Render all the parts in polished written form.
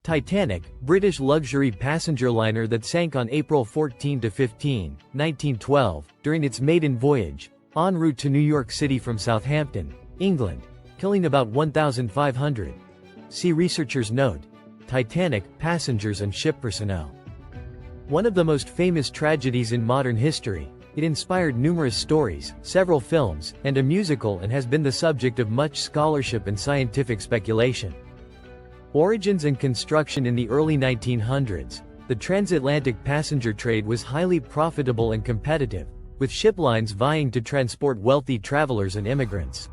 Titanic, British luxury passenger liner that sank on April 14–15, 1912, during its maiden voyage, en route to New York City from Southampton, England, killing about 1,500. See researchers note. Titanic, passengers and ship personnel. One of the most famous tragedies in modern history, it inspired numerous stories, several films, and a musical, and has been the subject of much scholarship and scientific speculation. Origins and construction. In the early 1900s, the transatlantic passenger trade was highly profitable and competitive, with ship lines vying to transport wealthy travelers and immigrants.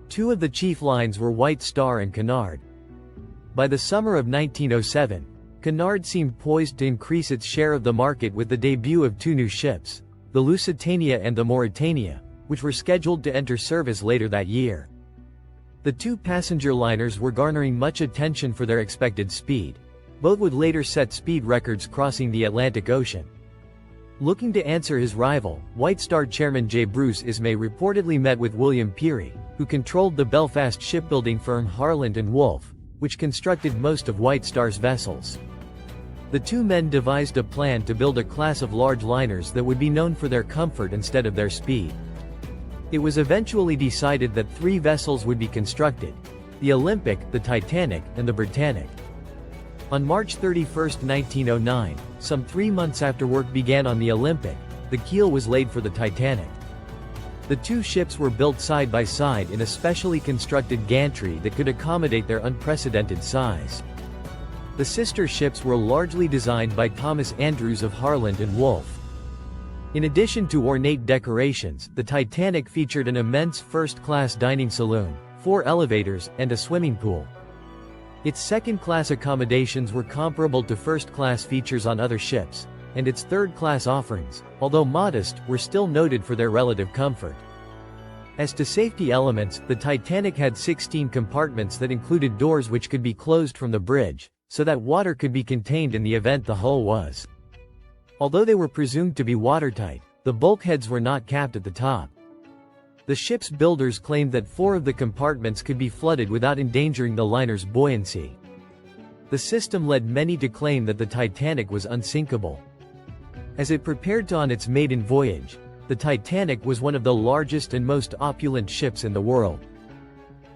Two of the chief lines were White Star and Cunard. By the summer of 1907, Cunard seemed poised to increase its share of the market with the debut of two new ships, the Lusitania and the Mauretania, which were scheduled to enter service later that year. The two passenger liners were garnering much attention for their expected speed. Both would later set speed records crossing the Atlantic Ocean. Looking to answer his rival, White Star chairman J. Bruce Ismay reportedly met with William Peary, who controlled the Belfast shipbuilding firm Harland and Wolff, which constructed most of White Star's vessels. The two men devised a plan to build a class of large liners that would be known for their comfort instead of their speed. It was eventually decided that three vessels would be constructed: the Olympic, the Titanic, and the Britannic. On March 31, 1909, some 3 months after work began on the Olympic, the keel was laid for the Titanic. The two ships were built side by side in a specially constructed gantry that could accommodate their unprecedented size. The sister ships were largely designed by Thomas Andrews of Harland and Wolff. In addition to ornate decorations, the Titanic featured an immense first-class dining saloon, 4 elevators, and a swimming pool. Its second-class accommodations were comparable to first-class features on other ships, and its third-class offerings, although modest, were still noted for their relative comfort. As to safety elements, the Titanic had 16 compartments that included doors which could be closed from the bridge, so that water could be contained in the event the hull was. Although they were presumed to be watertight, the bulkheads were not capped at the top. The ship's builders claimed that 4 of the compartments could be flooded without endangering the liner's buoyancy. The system led many to claim that the Titanic was unsinkable. As it prepared on its maiden voyage, the Titanic was one of the largest and most opulent ships in the world.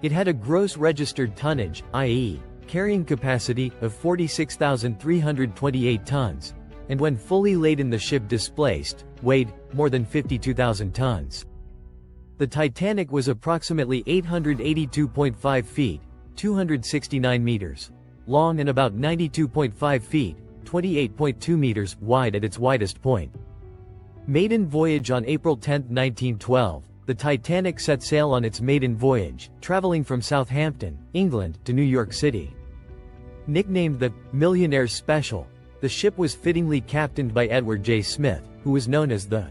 It had a gross registered tonnage, i.e., carrying capacity, of 46,328 tons, and when fully laden the ship displaced, weighed, more than 52,000 tons. The Titanic was approximately 882.5 feet, 269 meters, long and about 92.5 feet, 28.2 meters, wide at its widest point. Maiden voyage. On April 10, 1912, the Titanic set sail on its maiden voyage, traveling from Southampton, England, to New York City. Nicknamed the Millionaire's Special, the ship was fittingly captained by Edward J. Smith, who was known as the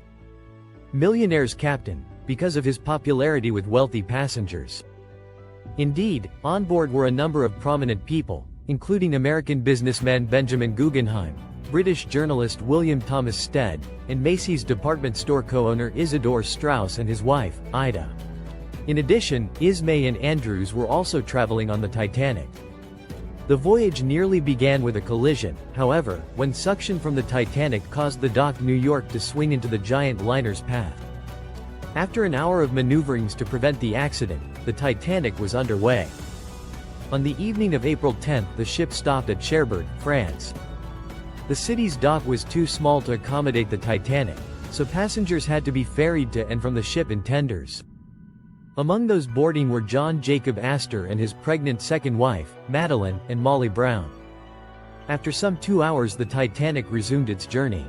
Millionaire's Captain, because of his popularity with wealthy passengers. Indeed, on board were a number of prominent people, including American businessman Benjamin Guggenheim, British journalist William Thomas Stead, and Macy's department store co-owner Isidore Straus and his wife, Ida. In addition, Ismay and Andrews were also traveling on the Titanic. The voyage nearly began with a collision, however, when suction from the Titanic caused the dock New York to swing into the giant liner's path. After an hour of maneuverings to prevent the accident, the Titanic was underway. On the evening of April 10, the ship stopped at Cherbourg, France. The city's dock was too small to accommodate the Titanic, so passengers had to be ferried to and from the ship in tenders. Among those boarding were John Jacob Astor and his pregnant second wife, Madeline, and Molly Brown. After some 2 hours, the Titanic resumed its journey.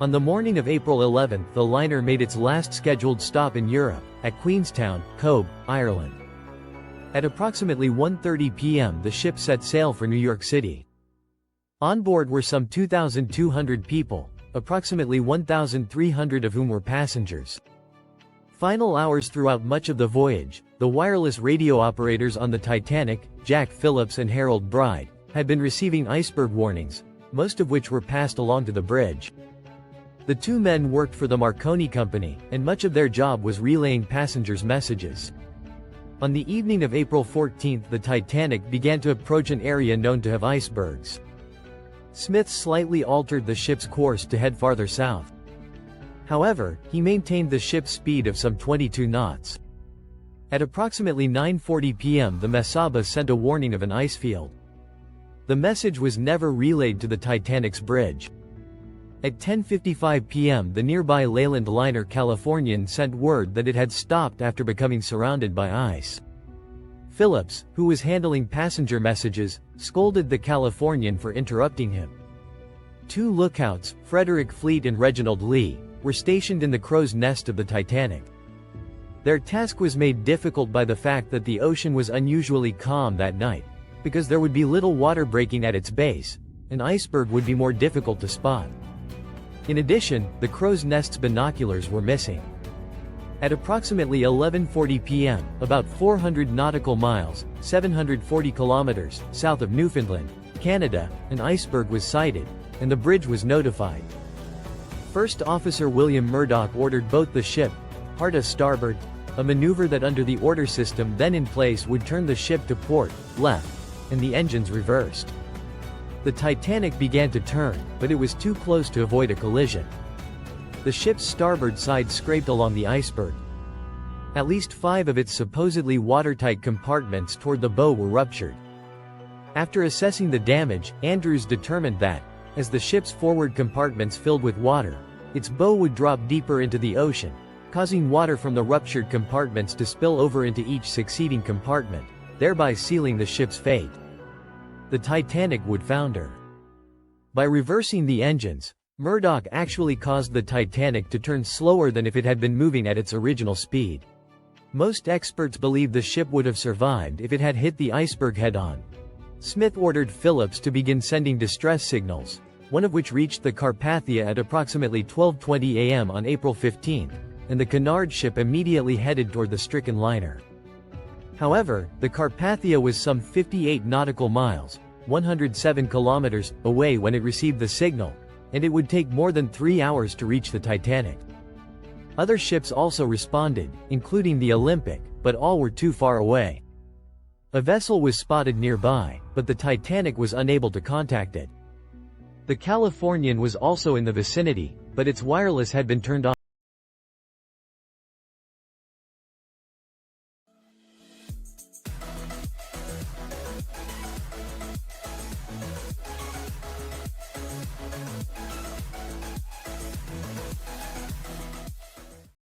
On the morning of April 11, the liner made its last scheduled stop in Europe, at Queenstown, Cobh, Ireland. At approximately 1:30 p.m. the ship set sail for New York City. On board were some 2,200 people, approximately 1,300 of whom were passengers. Final hours. Throughout much of the voyage, the wireless radio operators on the Titanic, Jack Phillips and Harold Bride, had been receiving iceberg warnings, most of which were passed along to the bridge. The two men worked for the Marconi Company, and much of their job was relaying passengers' messages. On the evening of April 14, the Titanic began to approach an area known to have icebergs. Smith slightly altered the ship's course to head farther south. However, he maintained the ship's speed of some 22 knots. At approximately 9:40 p.m. the Mesaba sent a warning of an ice field. The message was never relayed to the Titanic's bridge. At 10:55 p.m. the nearby Leyland liner Californian sent word that it had stopped after becoming surrounded by ice. Phillips, who was handling passenger messages, scolded the Californian for interrupting him. Two lookouts, Frederick Fleet and Reginald Lee, were stationed in the crow's nest of the Titanic. Their task was made difficult by the fact that the ocean was unusually calm that night. Because there would be little water breaking at its base, an iceberg would be more difficult to spot. In addition, the crow's nest's binoculars were missing. At approximately 11:40 p.m., about 400 nautical miles, 740 kilometers, south of Newfoundland, Canada, an iceberg was sighted, and the bridge was notified. First Officer William Murdoch ordered both the ship, hard a starboard, a maneuver that under the order system then in place would turn the ship to port, left, and the engines reversed. The Titanic began to turn, but it was too close to avoid a collision. The ship's starboard side scraped along the iceberg. At least 5 of its supposedly watertight compartments toward the bow were ruptured. After assessing the damage, Andrews determined that, as the ship's forward compartments filled with water, its bow would drop deeper into the ocean, causing water from the ruptured compartments to spill over into each succeeding compartment, thereby sealing the ship's fate. The Titanic would founder. By reversing the engines, Murdoch actually caused the Titanic to turn slower than if it had been moving at its original speed. Most experts believe the ship would have survived if it had hit the iceberg head-on. Smith ordered Phillips to begin sending distress signals, one of which reached the Carpathia at approximately 12:20 a.m. on April 15, and the Cunard ship immediately headed toward the stricken liner. However, the Carpathia was some 58 nautical miles, 107 kilometers, away when it received the signal, and it would take more than 3 hours to reach the Titanic. Other ships also responded, including the Olympic, but all were too far away. A vessel was spotted nearby, but the Titanic was unable to contact it. The Californian was also in the vicinity, but its wireless had been turned off.